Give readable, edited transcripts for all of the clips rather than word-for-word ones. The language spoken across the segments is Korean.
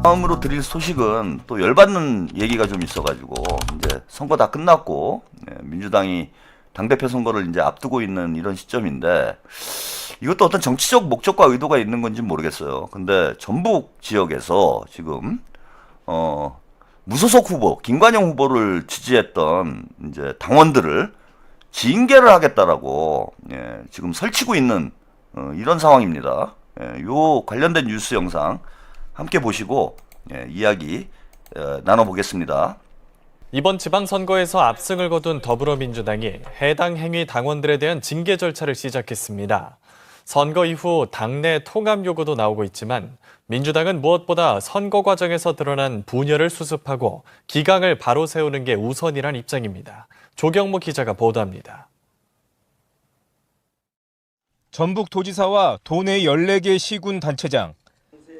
다음으로 드릴 소식은 또 열받는 얘기가 좀 있어가지고, 이제 선거 다 끝났고, 민주당이 당대표 선거를 이제 앞두고 있는 이런 시점인데, 이것도 어떤 정치적 목적과 의도가 있는 건지 모르겠어요. 근데 전북 지역에서 지금, 무소속 후보, 김관영 후보를 지지했던 이제 당원들을 징계를 하겠다라고, 지금 설치고 있는, 이런 상황입니다. 요 관련된 뉴스 영상 함께 보시고, 이야기, 나눠보겠습니다. 이번 지방선거에서 압승을 거둔 더불어민주당이 해당 행위 당원들에 대한 징계 절차를 시작했습니다. 선거 이후 당내 통합 요구도 나오고 있지만 민주당은 무엇보다 선거 과정에서 드러난 분열을 수습하고 기강을 바로 세우는 게 우선이란 입장입니다. 조경무 기자가 보도합니다. 전북도지사와 도내 14개 시군 단체장,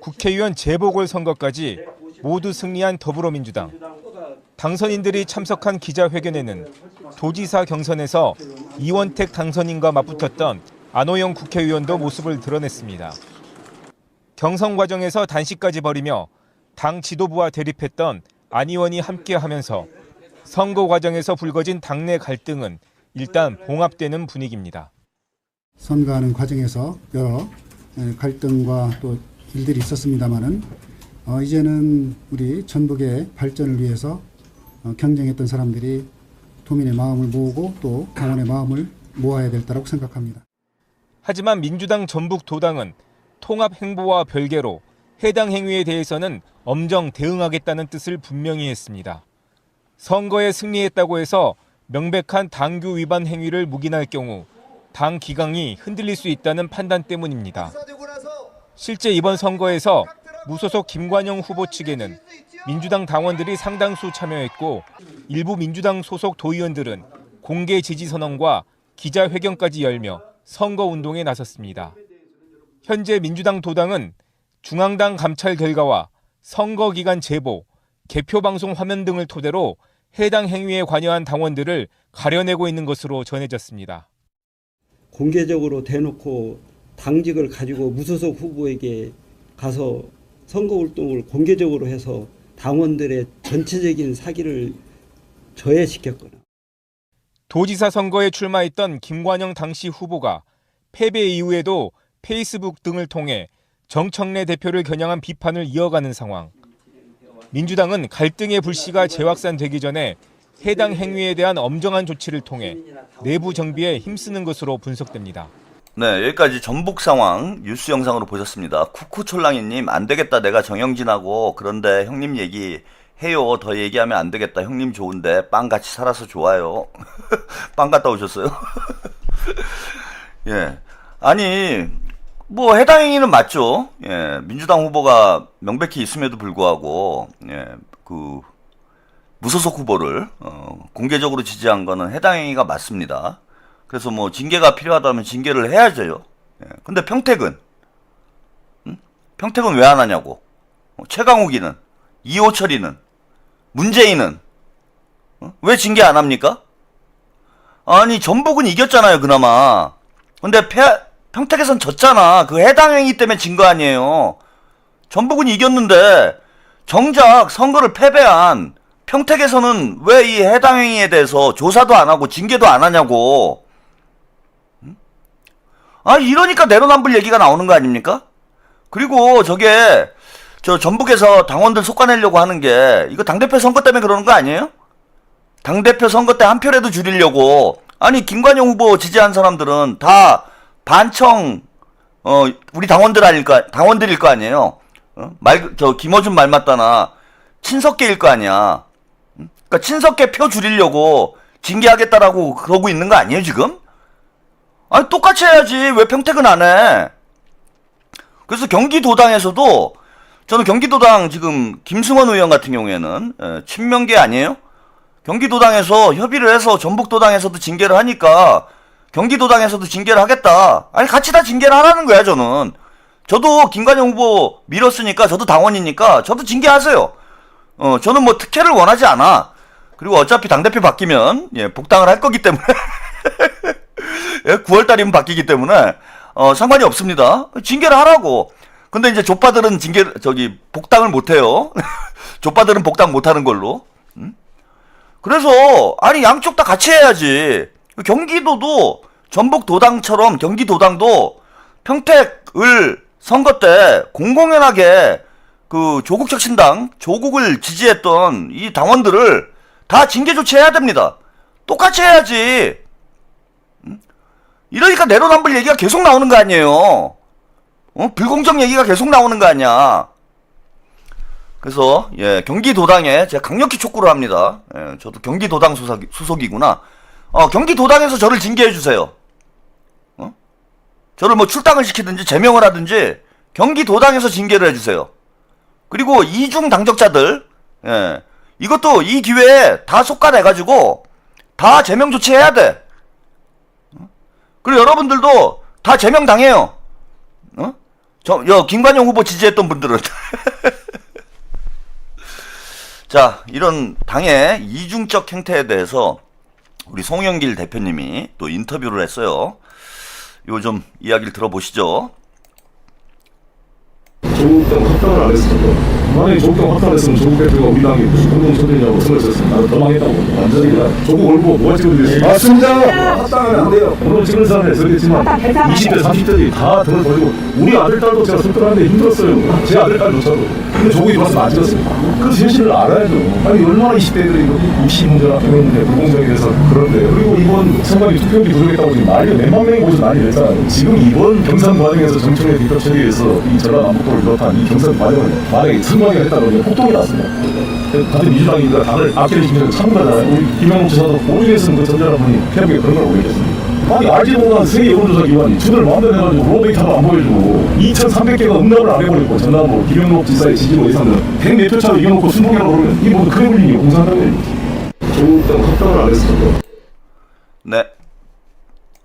국회의원 재보궐선거까지 모두 승리한 더불어민주당. 당선인들이 참석한 기자회견에는 도지사 경선에서 이원택 당선인과 맞붙었던 안호영 국회의원도 모습을 드러냈습니다. 경선 과정에서 단식까지 벌이며 당 지도부와 대립했던 안 의원이 함께하면서 선거 과정에서 불거진 당내 갈등은 일단 봉합되는 분위기입니다. 선거하는 과정에서 여러 갈등과 또 일들이 있었습니다마는 이제는 우리 전북의 발전을 위해서 경쟁했던 사람들이 도민의 마음을 모으고 또 당원의 마음을 모아야 될 거라고 생각합니다. 하지만 민주당 전북도당은 통합 행보와 별개로 해당 행위에 대해서는 엄정 대응하겠다는 뜻을 분명히 했습니다. 선거에 승리했다고 해서 명백한 당규 위반 행위를 묵인할 경우 당 기강이 흔들릴 수 있다는 판단 때문입니다. 실제 이번 선거에서 무소속 김관영 후보 측에는 민주당 당원들이 상당수 참여했고 일부 민주당 소속 도의원들은 공개 지지 선언과 기자회견까지 열며 선거운동에 나섰습니다. 현재 민주당 도당은 중앙당 감찰 결과와 선거기간 제보, 개표방송 화면 등을 토대로 해당 행위에 관여한 당원들을 가려내고 있는 것으로 전해졌습니다. 공개적으로 대놓고 당직을 가지고 무소속 후보에게 가서 선거활동을 공개적으로 해서 당원들의 전체적인 사기를 저해시켰거나 도지사 선거에 출마했던 김관영 당시 후보가 패배 이후에도 페이스북 등을 통해 정청래 대표를 겨냥한 비판을 이어가는 상황. 민주당은 갈등의 불씨가 재확산되기 전에 해당 행위에 대한 엄정한 조치를 통해 내부 정비에 힘쓰는 것으로 분석됩니다. 네, 여기까지 전북 상황 뉴스 영상으로 보셨습니다. 쿠쿠촐랑이님, 안 되겠다. 내가 정영진하고 그런데 형님 얘기해요. 더 얘기하면 안 되겠다. 형님 좋은데 빵 같이 살아서 좋아요. 빵 갔다 오셨어요? 예, 아니 뭐 해당 행위는 맞죠. 예, 민주당 후보가 명백히 있음에도 불구하고 그 무소속 후보를 공개적으로 지지한 거는 해당 행위가 맞습니다. 그래서 뭐 징계가 필요하다면 징계를 해야죠. 근데 평택은 평택은 왜 안 하냐고. 최강욱이는, 이호철이는, 문재인은 왜 징계 안 합니까? 아니 전북은 이겼잖아요 그나마. 근데 평택에선 졌잖아. 그 해당 행위 때문에 진 거 아니에요. 전북은 이겼는데 정작 선거를 패배한 평택에서는 왜 이 해당 행위에 대해서 조사도 안 하고 징계도 안 하냐고. 아, 이러니까 내로남불 얘기가 나오는 거 아닙니까? 그리고 저게 저 전북에서 당원들 솎아내려고 하는 게 이거 당대표 선거 때문에 그러는 거 아니에요? 당대표 선거 때 한 표라도 줄이려고. 아니 김관영 후보 지지한 사람들은 다 반청 우리 당원들일 거 아니에요. 김어준 말 맞다나 친석계일 거 아니야. 그러니까 친석계 표 줄이려고 징계하겠다라고 그러고 있는 거 아니에요 지금? 아니 똑같이 해야지. 왜 평택은 안 해? 그래서 경기도당에서도 저는 경기도당 지금 김승원 의원 같은 경우에는 친명계 아니에요? 경기도당에서 협의를 해서 전북도당에서도 징계를 하니까 경기도당에서도 징계를 하겠다. 아니 같이 다 징계를 하라는 거야 저는. 저도 김관영 후보 밀었으니까 저도 당원이니까 저도 징계하세요. 저는 뭐 특혜를 원하지 않아. 그리고 어차피 당대표 바뀌면 복당을 할 거기 때문에 9월달이면 바뀌기 때문에 상관이 없습니다. 징계를 하라고. 근데 이제 족파들은 복당을 못해요. 족파들은 복당 못하는 걸로. 그래서, 아니, 양쪽 다 같이 해야지. 경기도도, 전북도당처럼 경기도당도 평택을 선거 때 공공연하게 그 조국혁신당, 조국을 지지했던 이 당원들을 다 징계 조치해야 됩니다. 똑같이 해야지. 이러니까 내로남불 얘기가 계속 나오는 거 아니에요. 불공정 얘기가 계속 나오는 거 아니야. 그래서 예, 경기도당에 제가 강력히 촉구를 합니다. 예, 저도 경기도당 수석이구나. 경기도당에서 저를 징계해 주세요. 저를 뭐 출당을 시키든지 제명을 하든지 경기도당에서 징계를 해주세요. 그리고 이중 당적자들, 예, 이것도 이 기회에 다 속아내가지고 다 제명 조치해야 돼. 그리고 여러분들도 다 제명 당해요. 김관영 후보 지지했던 분들은. 자, 이런 당의 이중적 행태에 대해서 우리 송영길 대표님이 또 인터뷰를 했어요. 요 좀 이야기를 들어보시죠. 조국 당 합당을 안 했습니다. 만약에 조국 당 합당을 했으면 조국 대표가 우리 당이 무슨 공동선대냐고 선을 썼으면 나는 더 망했다고. 완전히 그냥 조국 얼굴 뭐가 찍어드렸습니까? 맞습니다. 합당은 안 돼요. 오늘 찍은 사람이 그랬지만 20대 30대들이 다 등을 벌리고 우리 아들 딸도 제가 선택하는데 힘들었어요. 제 아들 딸조차도. 근데 조국이 들어와서 안 찍었습니다. 그 현실을 알아야죠. 아니 얼마나 20대들이 입시 문제나 경영 문제 불공정에 대해서 그런데 그리고 이번 선관위 투표율이 부족했다고 지금 난리 몇만 명이 모여서 난리 냈잖아요. 지금 이번 경선 과정에서 정청래 뒷담 처리해서 이 전라남북도를 비롯한 이 경선 과정을 만약에 선관위가 했다면 폭동이 났습니다. 같은 민주당이니까 당을 아끼는 심리를 참가잖아요. 우리 김영국 지사도 오죽했으면 그 전자라분이 피하게 그런 걸 올리겠습니다. 아니 알지도 못한 세계 여론조사 기관이 주들 마음대로 해가지고 로데이터도 안 보여주고 2,300개가 응답을 안 해버리고 전남으로 김영국 지사의 지지로 예상은 100몇 차로 이겨놓고 순봉이라고 그러면 이 모두 크레물린이 공산당 얘기지. 조국 당 합당을 안 했습니다.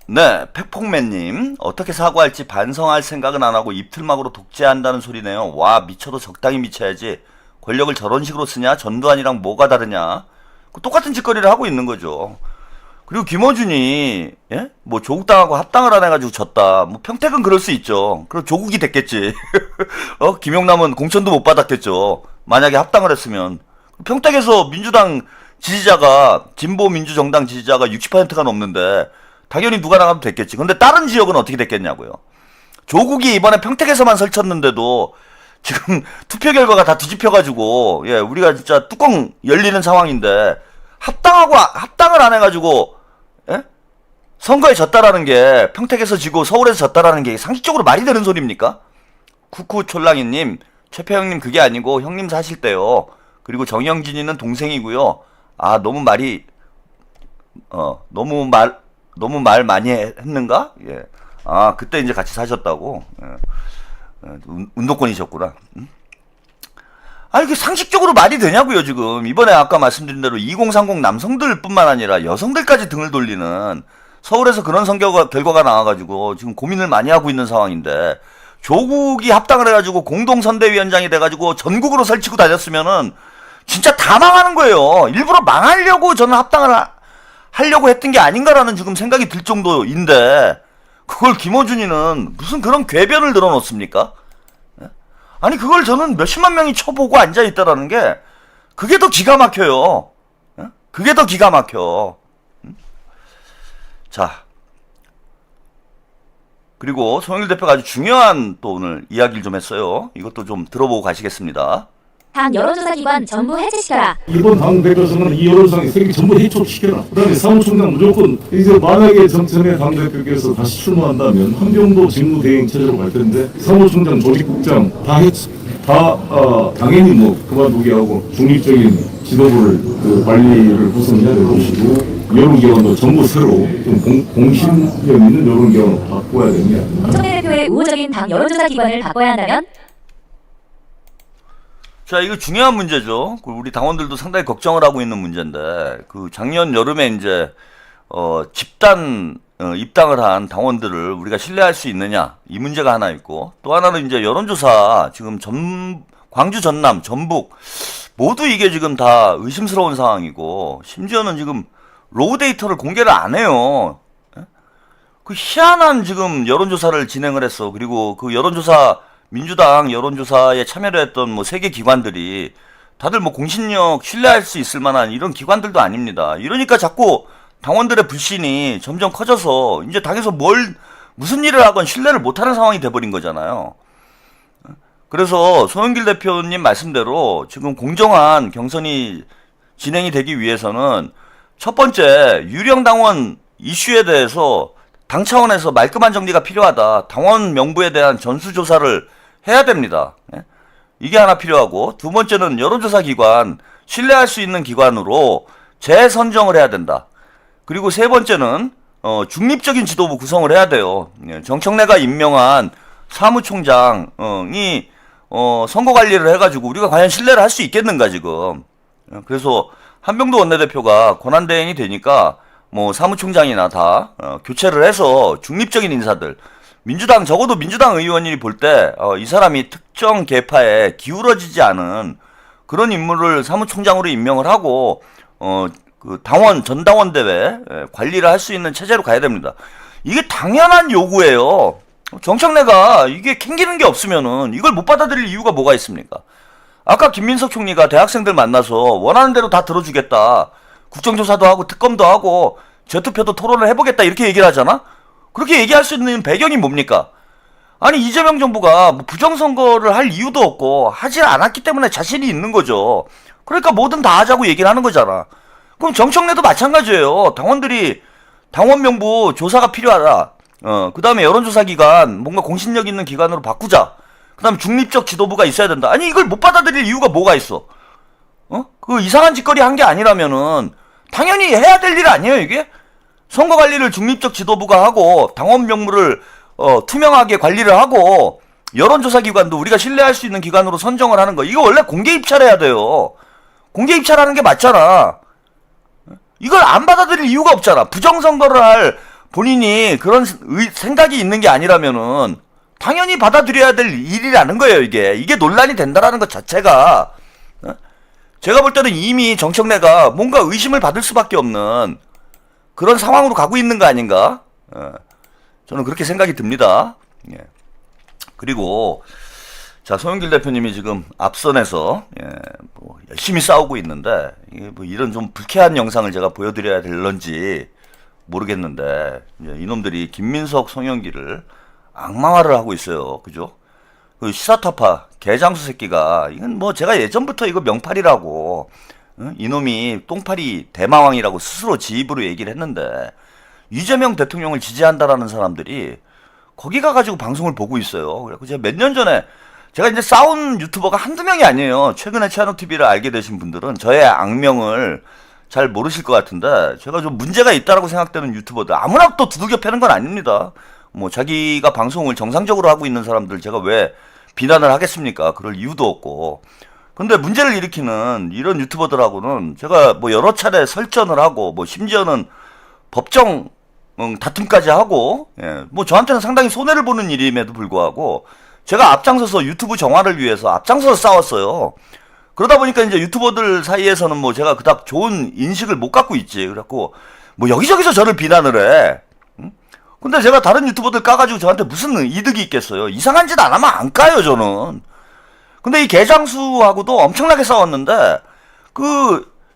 네, 팩폭맨님 어떻게 사과할지 반성할 생각은 안 하고 입틀막으로 독재한다는 소리네요. 와, 미쳐도 적당히 미쳐야지. 권력을 저런 식으로 쓰냐? 전두환이랑 뭐가 다르냐? 똑같은 짓거리를 하고 있는 거죠. 그리고 김어준이 예? 뭐 조국당하고 합당을 안 해가지고 졌다. 뭐 평택은 그럴 수 있죠. 그럼 조국이 됐겠지. 김용남은 공천도 못 받았겠죠. 만약에 합당을 했으면. 평택에서 민주당 지지자가 진보 민주정당 지지자가 60%가 넘는데 당연히 누가 나가도 됐겠지. 근데 다른 지역은 어떻게 됐겠냐고요. 조국이 이번에 평택에서만 설쳤는데도 지금 투표 결과가 다 뒤집혀가지고 예, 우리가 진짜 뚜껑 열리는 상황인데 합당을 안 해가지고 예? 선거에 졌다라는 게 평택에서 지고 서울에서 졌다라는 게 상식적으로 말이 되는 소리입니까? 쿠쿠촐랑이님, 최태형님 그게 아니고 형님 사실 때요. 그리고 정영진이는 동생이고요. 아 너무 말 많이 했는가? 예. 아 그때 이제 같이 사셨다고. 예. 운동권이셨구나. 아니, 이게 상식적으로 말이 되냐고요, 지금. 이번에 아까 말씀드린 대로 2030 남성들뿐만 아니라 여성들까지 등을 돌리는 서울에서 그런 선거 결과가 나와가지고 지금 고민을 많이 하고 있는 상황인데 조국이 합당을 해가지고 공동선대위원장이 돼가지고 전국으로 설치고 다녔으면은 진짜 다 망하는 거예요. 일부러 망하려고 저는 합당을 하려고 했던 게 아닌가라는 지금 생각이 들 정도인데 그걸 김어준이는 무슨 그런 궤변을 늘어놓습니까? 아니 그걸 저는 몇십만 명이 쳐보고 앉아있다라는 게 그게 더 기가 막혀요. 그게 더 기가 막혀. 자 그리고 송영길 대표가 아주 중요한 또 오늘 이야기를 좀 했어요. 이것도 좀 들어보고 가시겠습니다. 당 여론조사 기관 전부 해체시켜라. 이번 당 대표선은 이 여론상에 세계 전부 해촉시켜라. 그다음에 사무총장 무조건 이제 만약에 전에 당 대표께서 다시 출마한다면 한병도 직무대행 체제로 갈 텐데 사무총장, 조직국장 당연히 뭐 그만두게 하고 중립적인 지도부를 관리를 구성해야 될 것이고 여론기관도 전부 새로 좀 공신력 있는 여론기관으로 바꿔야 되는 게 아니냐. 정청래 대표의 우호적인 당 여론조사 기관을 바꿔야 한다면? 자, 이거 중요한 문제죠. 우리 당원들도 상당히 걱정을 하고 있는 문제인데, 그 작년 여름에 이제, 집단, 입당을 한 당원들을 우리가 신뢰할 수 있느냐, 이 문제가 하나 있고, 또 하나는 이제 여론조사, 지금 광주, 전남, 전북, 모두 이게 지금 다 의심스러운 상황이고, 심지어는 지금 로우 데이터를 공개를 안 해요. 그 희한한 지금 여론조사를 진행을 했어. 그리고 그 여론조사 민주당 여론조사에 참여를 했던 뭐 세계 기관들이 다들 뭐 공신력 신뢰할 수 있을 만한 이런 기관들도 아닙니다. 이러니까 자꾸 당원들의 불신이 점점 커져서 이제 당에서 무슨 일을 하건 신뢰를 못하는 상황이 돼버린 거잖아요. 그래서 송영길 대표님 말씀대로 지금 공정한 경선이 진행이 되기 위해서는 첫 번째 유령 당원 이슈에 대해서 당 차원에서 말끔한 정리가 필요하다. 당원 명부에 대한 전수조사를 해야 됩니다. 이게 하나 필요하고, 두 번째는 여론조사 기관, 신뢰할 수 있는 기관으로 재선정을 해야 된다. 그리고 세 번째는 중립적인 지도부 구성을 해야 돼요. 정청래가 임명한 사무총장이 선거 관리를 해가지고 우리가 과연 신뢰를 할 수 있겠는가 지금. 그래서 한병도 원내대표가 권한대행이 되니까 뭐 사무총장이나 다 교체를 해서 중립적인 인사들, 민주당, 적어도 민주당 의원이 볼 때 이 사람이 특정 계파에 기울어지지 않은 그런 인물을 사무총장으로 임명을 하고 그 당원 전당원 대회 관리를 할 수 있는 체제로 가야 됩니다. 이게 당연한 요구예요. 정청래가 이게 캥기는 게 없으면은 이걸 못 받아들일 이유가 뭐가 있습니까? 아까 김민석 총리가 대학생들 만나서 원하는 대로 다 들어주겠다. 국정조사도 하고 특검도 하고 재투표도 토론을 해보겠다 이렇게 얘기를 하잖아? 그렇게 얘기할 수 있는 배경이 뭡니까? 아니 이재명 정부가 뭐 부정선거를 할 이유도 없고 하질 않았기 때문에 자신이 있는 거죠. 그러니까 뭐든 다 하자고 얘기를 하는 거잖아. 그럼 정청래도 마찬가지예요. 당원들이 당원 명부 조사가 필요하다. 그 다음에 여론조사 기관 뭔가 공신력 있는 기관으로 바꾸자. 그 다음에 중립적 지도부가 있어야 된다. 아니 이걸 못 받아들일 이유가 뭐가 있어? 그 이상한 짓거리 한 게 아니라면은 당연히 해야 될 일 아니에요 이게? 선거 관리를 중립적 지도부가 하고 당원 명부를 투명하게 관리를 하고 여론조사 기관도 우리가 신뢰할 수 있는 기관으로 선정을 하는 거. 이거 원래 공개 입찰해야 돼요. 공개 입찰하는 게 맞잖아. 이걸 안 받아들일 이유가 없잖아. 부정선거를 할 본인이 그런 생각이 있는 게 아니라면은 당연히 받아들여야 될 일이라는 거예요, 이게. 이게 논란이 된다라는 것 자체가. 제가 볼 때는 이미 정청래가 뭔가 의심을 받을 수밖에 없는 그런 상황으로 가고 있는 거 아닌가? 저는 그렇게 생각이 듭니다. 예. 그리고, 자, 송영길 대표님이 지금 앞선에서, 뭐 열심히 싸우고 있는데, 뭐 이런 좀 불쾌한 영상을 제가 보여드려야 될런지 모르겠는데, 이놈들이 김민석, 송영길을 악마화를 하고 있어요. 그죠? 그 시사타파, 개장수 새끼가, 이건 뭐 제가 예전부터 이거 명팔이라고, 이놈이 똥파리 대마왕이라고 스스로 지 입으로 얘기를 했는데, 이재명 대통령을 지지한다라는 사람들이 거기 가가지고 방송을 보고 있어요. 그래서 제가 몇 년 전에, 제가 이제 싸운 유튜버가 한두 명이 아니에요. 최근에 치아노TV를 알게 되신 분들은 저의 악명을 잘 모르실 것 같은데, 제가 좀 문제가 있다라고 생각되는 유튜버들, 아무나 또 두들겨 패는 건 아닙니다. 뭐 자기가 방송을 정상적으로 하고 있는 사람들 제가 왜 비난을 하겠습니까? 그럴 이유도 없고. 근데 문제를 일으키는 이런 유튜버들하고는 제가 뭐 여러 차례 설전을 하고, 뭐 심지어는 법정 다툼까지 하고, 뭐 저한테는 상당히 손해를 보는 일임에도 불구하고 제가 앞장서서 유튜브 정화를 위해서 앞장서서 싸웠어요. 그러다 보니까 이제 유튜버들 사이에서는 뭐 제가 그닥 좋은 인식을 못 갖고 있지. 그래갖고 뭐 여기저기서 저를 비난을 해. 근데 제가 다른 유튜버들 까가지고 저한테 무슨 이득이 있겠어요? 이상한 짓 안 하면 안 까요, 저는. 근데 이 개장수하고도 엄청나게 싸웠는데,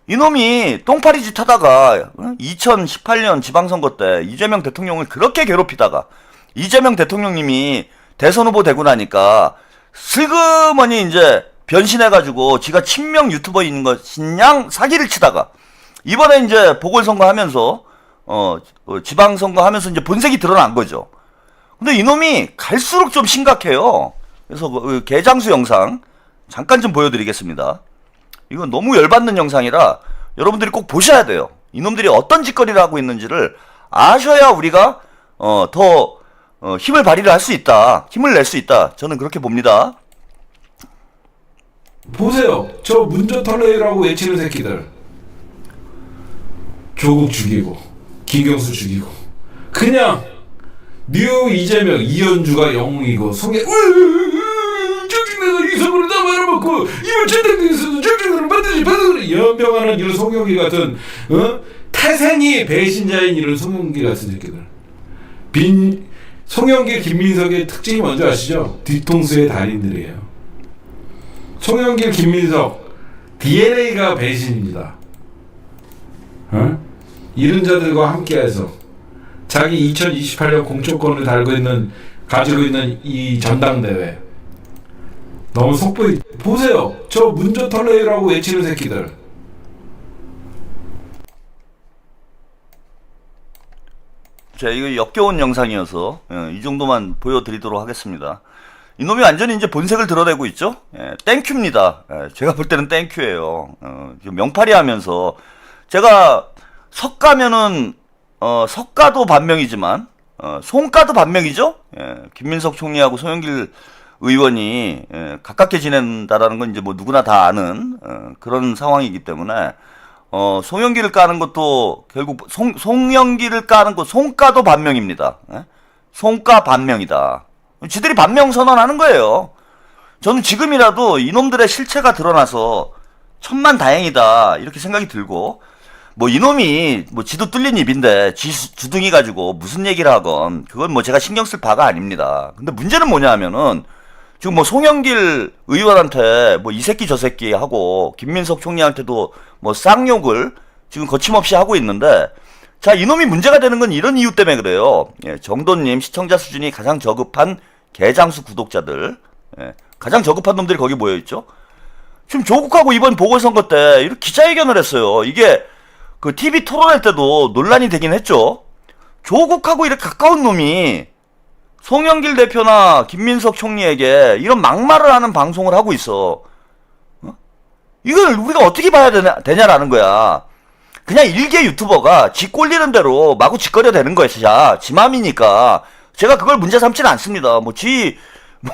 이놈이 똥파리 짓 하다가 2018년 지방선거 때 이재명 대통령을 그렇게 괴롭히다가 이재명 대통령님이 대선 후보 되고 나니까 슬그머니 이제 변신해가지고 지가 친명 유튜버인 것인 사기를 치다가 이번에 이제 보궐선거 하면서 지방선거 하면서 이제 본색이 드러난 거죠. 근데 이놈이 갈수록 좀 심각해요. 그래서 그 개장수 영상 잠깐 좀 보여드리겠습니다. 이건 너무 열받는 영상이라 여러분들이 꼭 보셔야 돼요. 이놈들이 어떤 짓거리를 하고 있는지를 아셔야 우리가 더 힘을 발휘를 할 수 있다. 힘을 낼 수 있다. 저는 그렇게 봅니다. 보세요. 저 문조털레이라고 외치는 새끼들. 조국 죽이고 김경수 죽이고 그냥 뉴 이재명 이현주가 영웅이고 속에 정청래가 이성으로 다 말아먹고 이번 전당대회에서도 정청래를 반드시 받아들여 연병하는 이런 송영기 같은 태생이 배신자인 이런 송영기 같은 새끼들 송영길, 김민석의 특징이 뭔지 아시죠? 뒤통수의 달인들이에요. 송영길, 김민석 DNA가 배신입니다. 이른 자들과 함께해서 자기 2028년 공천권을 가지고 있는 이 전당대회 너무 속보이 보세요. 저 문조 털레이라고 외치는 새끼들. 자, 이거 역겨운 영상이어서 이 정도만 보여드리도록 하겠습니다. 이놈이 완전히 이제 본색을 드러내고 있죠. 땡큐입니다. 제가 볼 때는 땡큐예요. 명팔이 하면서 제가 석가면은 석가도 반명이지만 송가도 반명이죠. 김민석 총리하고 송영길 의원이 가깝게 지낸다라는 건 이제 뭐 누구나 다 아는 그런 상황이기 때문에 송영길을 까는 것도 결국 송영길을 까는 것 송가도 반명입니다. 송가 반명이다. 지들이 반명 선언하는 거예요. 저는 지금이라도 이놈들의 실체가 드러나서 천만다행이다 이렇게 생각이 들고, 뭐 이놈이 뭐 지도 뚫린 입인데 주둥이 가지고 무슨 얘기를 하건 그건 뭐 제가 신경 쓸 바가 아닙니다. 근데 문제는 뭐냐 하면은 지금 뭐 송영길 의원한테 뭐 이 새끼 저 새끼 하고 김민석 총리한테도 뭐 쌍욕을 지금 거침없이 하고 있는데, 자, 이놈이 문제가 되는 건 이런 이유 때문에 그래요. 정도님 시청자 수준이 가장 저급한 개장수 구독자들, 가장 저급한 놈들이 거기 모여있죠. 지금 조국하고 이번 보궐선거 때 이렇게 기자회견을 했어요. 이게 그 TV 토론회 때도 논란이 되긴 했죠. 조국하고 이렇게 가까운 놈이 송영길 대표나 김민석 총리에게 이런 막말을 하는 방송을 하고 있어. 이걸 우리가 어떻게 봐야 되냐라는 거야. 그냥 일개 유튜버가 지 꼴리는 대로 마구 짓거려 대는 거야. 진짜 지 맘이니까 제가 그걸 문제 삼지는 않습니다. 뭐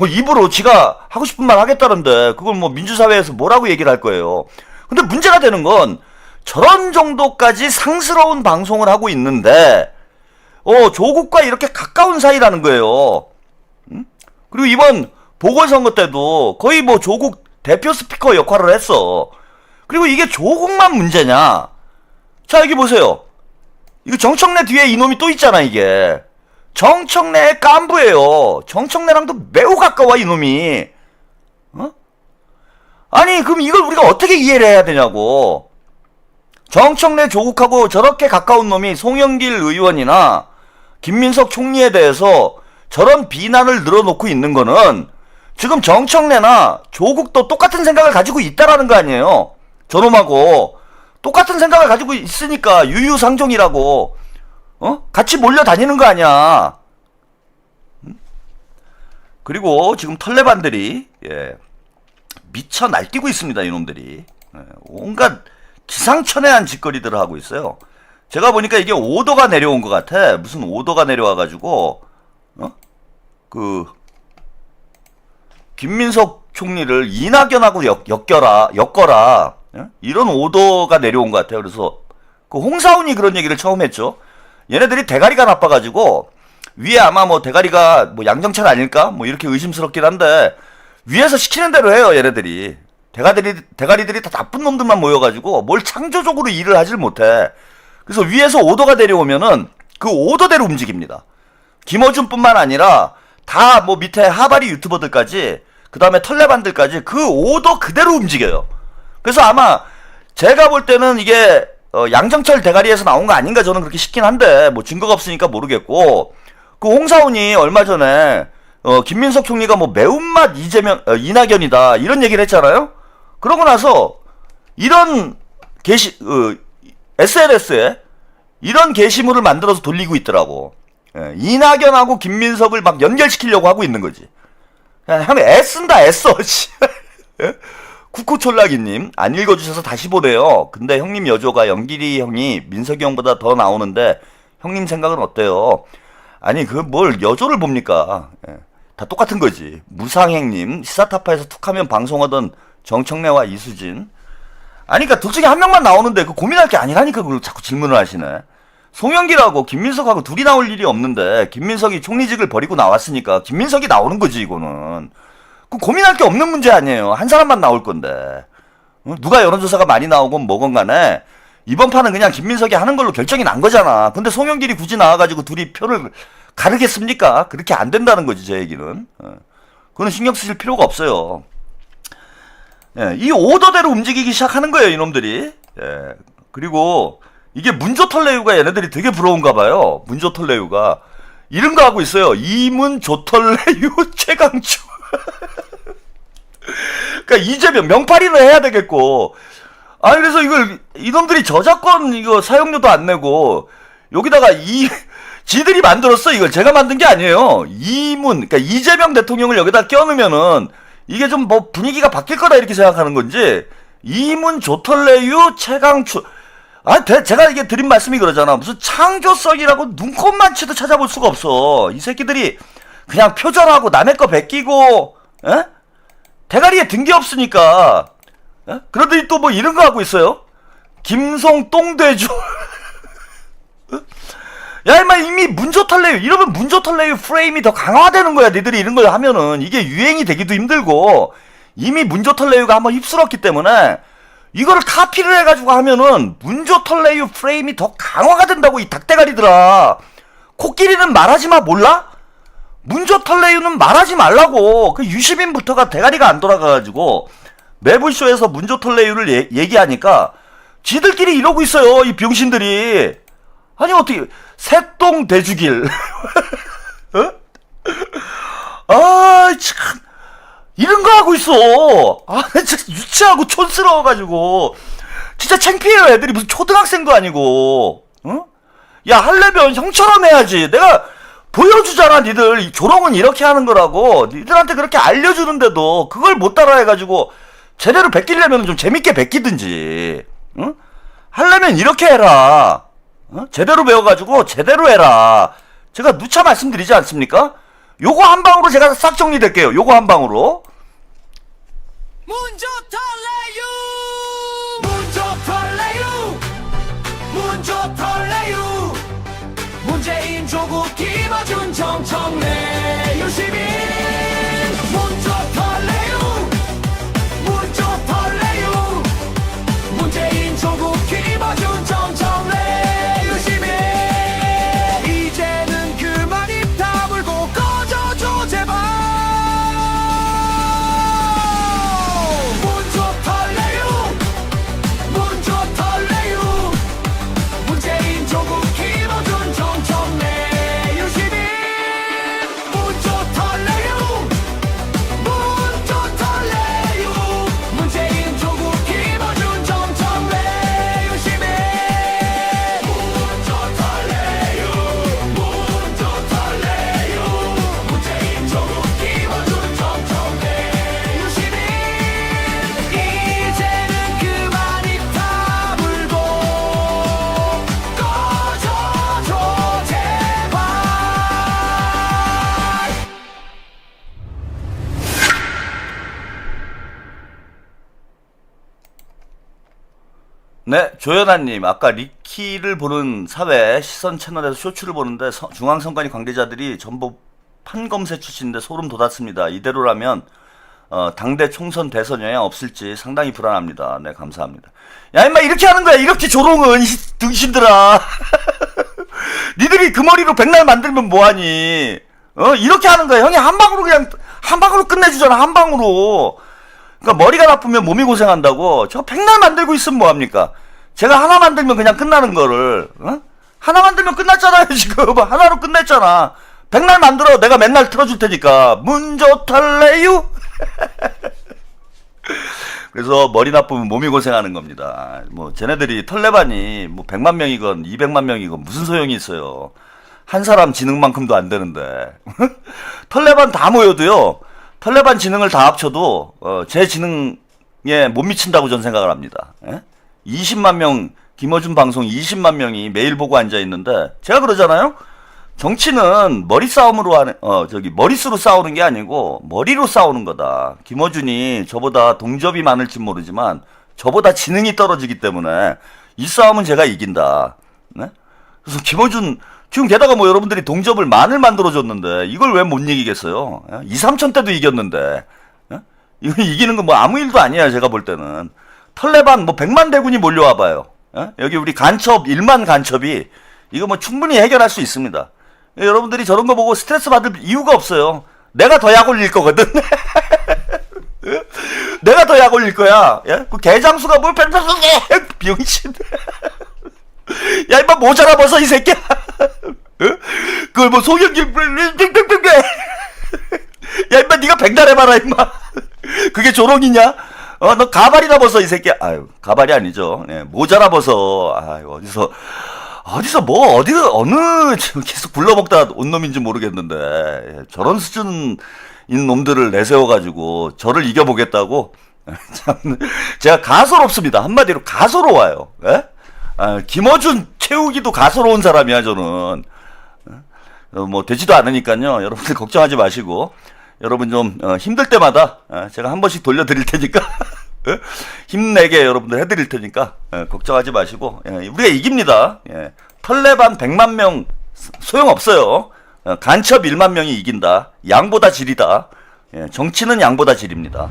입으로 지가 하고 싶은 말 하겠다는데 그걸 뭐 민주사회에서 뭐라고 얘기를 할 거예요. 근데 문제가 되는 건 저런 정도까지 상스러운 방송을 하고 있는데 조국과 이렇게 가까운 사이라는 거예요. 그리고 이번 보궐선거 때도 거의 뭐 조국 대표 스피커 역할을 했어. 그리고 이게 조국만 문제냐? 자, 여기 보세요. 이거 정청래 뒤에 이놈이 또 있잖아. 이게 정청래의 깐부예요. 정청래랑도 매우 가까워 이놈이. 아니 그럼 이걸 우리가 어떻게 이해를 해야 되냐고. 정청래 조국하고 저렇게 가까운 놈이 송영길 의원이나 김민석 총리에 대해서 저런 비난을 늘어놓고 있는 거는 지금 정청래나 조국도 똑같은 생각을 가지고 있다라는 거 아니에요. 저놈하고 똑같은 생각을 가지고 있으니까 유유상종이라고 같이 몰려다니는 거 아니야. 그리고 지금 털레반들이 미쳐 날뛰고 있습니다. 이놈들이 온갖 기상천외한 짓거리들을 하고 있어요. 제가 보니까 이게 오더가 내려온 것 같아. 무슨 오더가 내려와가지고 김민석 총리를 이낙연하고 엮어라 이런 오더가 내려온 것 같아요. 그래서 그 홍사훈이 그런 얘기를 처음 했죠. 얘네들이 대가리가 나빠가지고 위에 아마 뭐 대가리가 뭐 양정찬 아닐까 뭐 이렇게 의심스럽긴 한데 위에서 시키는 대로 해요. 얘네들이 대가리들이 다 나쁜 놈들만 모여가지고 뭘 창조적으로 일을 하질 못해. 그래서 위에서 오더가 내려오면은 그 오더대로 움직입니다. 김어준뿐만 아니라 다 뭐 밑에 하바리 유튜버들까지 그 다음에 털레반들까지 그 오더 그대로 움직여요. 그래서 아마 제가 볼 때는 이게 양정철 대가리에서 나온 거 아닌가 저는 그렇게 싶긴 한데 뭐 증거가 없으니까 모르겠고, 그 홍사훈이 얼마 전에 김민석 총리가 뭐 매운맛 이낙연이다 이런 얘기를 했잖아요. 그러고 나서 이런 SNS에 이런 게시물을 만들어서 돌리고 있더라고. 이낙연하고 김민석을 막 연결시키려고 하고 있는 거지. 그냥 애쓴다 애써. 쿠쿠촐라기님 안 읽어주셔서 다시 보네요. 근데 형님 여조가 영길이 형이 민석이 형보다 더 나오는데 형님 생각은 어때요? 아니 그 뭘 여조를 봅니까? 다 똑같은 거지. 무상행님 시사타파에서 툭하면 방송하던 정청래와 이수진. 아니 그러니까 둘 중에 한 명만 나오는데 그 고민할 게 아니라니까 그걸 자꾸 질문을 하시네. 송영길하고 김민석하고 둘이 나올 일이 없는데 김민석이 총리직을 버리고 나왔으니까 김민석이 나오는 거지. 이거는 그 고민할 게 없는 문제 아니에요. 한 사람만 나올 건데 누가 여론조사가 많이 나오건 뭐건 간에 이번 판은 그냥 김민석이 하는 걸로 결정이 난 거잖아. 근데 송영길이 굳이 나와가지고 둘이 표를 가르겠습니까? 그렇게 안 된다는 거지, 제 얘기는. 그거는 신경 쓰실 필요가 없어요. 예, 이 오더대로 움직이기 시작하는 거예요, 이놈들이. 예, 그리고 이게 문조털레유가 얘네들이 되게 부러운가 봐요. 문조털레유가. 이런 거 하고 있어요. 이문조털레유 최강추. 그러니까 이재명 명파리를 해야 되겠고. 아, 그래서 이걸 이놈들이 저작권 이거 사용료도 안 내고 여기다가 지들이 만들었어. 이걸 제가 만든 게 아니에요. 그러니까 이재명 대통령을 여기다 껴넣으면은 이게 좀 뭐 분위기가 바뀔 거다 이렇게 생각하는 건지. 이문조털레유 최강추. 제가 이게 드린 말씀이 그러잖아. 무슨 창조성이라고 눈꼽만 치도 찾아볼 수가 없어. 이 새끼들이 그냥 표절하고 남의 거 베끼고, 에? 대가리에 든 게 없으니까. 에? 그러더니 또 뭐 이런 거 하고 있어요. 김송 똥돼주. 야, 임마, 이미 문조털레유, 이러면 문조털레유 프레임이 더 강화되는 거야. 니들이 이런 걸 하면은. 이게 유행이 되기도 힘들고, 이미 문조털레유가 한번 휩쓸었기 때문에, 이거를 카피를 해가지고 하면은, 문조털레유 프레임이 더 강화가 된다고, 이 닭대가리들아. 코끼리는 말하지 마, 몰라? 문조털레유는 말하지 말라고. 그 유시민부터가 대가리가 안 돌아가가지고, 매불쇼에서 문조털레유를 얘기하니까, 지들끼리 이러고 있어요, 이 병신들이. 아니, 어떻게, 새똥 대주길. 어? 아, 참. 이런 거 하고 있어. 아, 진짜 유치하고 촌스러워가지고. 진짜 창피해요, 애들이. 무슨 초등학생도 아니고. 어? 야, 하려면 형처럼 해야지. 내가 보여주잖아, 니들. 이 조롱은 이렇게 하는 거라고. 니들한테 그렇게 알려주는데도 그걸 못 따라해가지고 제대로 베끼려면 좀 재밌게 베끼든지. 응? 하려면 이렇게 해라. 어? 제대로 배워가지고 제대로 해라. 제가 누차 말씀드리지 않습니까? 요거 한 방으로 제가 싹 정리될게요. 요거 한 방으로. 문조털레유 문조털레유 문재인 조국 김어준 정청래 유시민 문조털레유 문조털레유 문재인 조국 김어준 정청래 유시민 이제는 그만 입 다물고 꺼져줘 제발 문조털레유 문조털레유 문재인 조국 김어준 정청래 유시민 문조털레유 문조털레유 문재인 조국 김어준 정청래 유시민 문조털레유 문조털레유 문재인 조국 김어준 정청래 유시민 이제는 그만 입 다물고 꺼져줘 제발 네, 조연아님, 아까 리키를 보는 사회 시선 채널에서 쇼츠를 보는데 중앙선관위 관계자들이 전부 판검새 출신인데 소름 돋았습니다. 이대로라면 당대 총선 대선 영향 없을지 상당히 불안합니다. 네, 감사합니다. 야, 임마, 이렇게 하는 거야. 이렇게 조롱은, 이 등신들아. 니들이 그 머리로 백날 만들면 뭐하니? 이렇게 하는 거야. 형이 한 방으로 그냥, 한 방으로 끝내주잖아, 한 방으로. 그러니까 머리가 나쁘면 몸이 고생한다고. 저 백날 만들고 있으면 뭐합니까? 제가 하나 만들면 그냥 끝나는 거를, 하나 만들면 끝났잖아요, 지금. 하나로 끝냈잖아. 백날 만들어. 내가 맨날 틀어줄 테니까. 문조털레유? 그래서 머리 나쁘면 몸이 고생하는 겁니다. 뭐, 쟤네들이 털레반이 뭐 100만 명이건 200만 명이건 무슨 소용이 있어요. 한 사람 지능만큼도 안 되는데. 털레반 다 모여도요, 털레반 지능을 다 합쳐도, 제 지능에 못 미친다고 전 생각을 합니다. 예? 20만 명, 김어준 방송 20만 명이 매일 보고 앉아있는데, 제가 그러잖아요? 정치는 머리 싸움으로 하는, 머릿수로 싸우는 게 아니고, 머리로 싸우는 거다. 김어준이 저보다 동접이 많을지 모르지만, 저보다 지능이 떨어지기 때문에, 이 싸움은 제가 이긴다. 네? 그래서 김어준, 지금 게다가 뭐 여러분들이 동접을 만을 만들어줬는데, 이걸 왜 못 이기겠어요? 2, 3천 때도 이겼는데, 이거 이기는 건 뭐 아무 일도 아니에요, 제가 볼 때는. 털레반 뭐 100만 대군이 몰려와봐요. 여기 우리 간첩, 1만 간첩이, 이거 뭐 충분히 해결할 수 있습니다. 여러분들이 저런 거 보고 스트레스 받을 이유가 없어요. 내가 더 약 올릴 거거든. 내가 더 약 올릴 거야. 예? 그 개장수가 뭘 병신. 야, 임마 모자라 벗어, 이 새끼야. 그걸 뭐 송영길. 야, 임마 니가 백날 해봐라, 임마. 그게 조롱이냐? 너 가발이나 벗어, 이 새끼야. 아유, 가발이 아니죠. 예, 모자라 벗어. 아유, 어디서 뭐, 어느, 계속 굴러먹다 온 놈인지 모르겠는데, 예, 저런 수준인 놈들을 내세워가지고, 저를 이겨보겠다고? 참, 제가 가소롭습니다. 한마디로 가소로워요. 예? 김어준 채우기도 가소로운 사람이야, 저는. 뭐, 되지도 않으니까요. 여러분들 걱정하지 마시고, 여러분 좀, 힘들 때마다, 제가 한 번씩 돌려드릴 테니까, 힘내게 여러분들 해드릴 테니까, 걱정하지 마시고, 우리가 이깁니다. 털레반 100만 명 소용없어요. 간첩 1만 명이 이긴다. 양보다 질이다. 정치는 양보다 질입니다.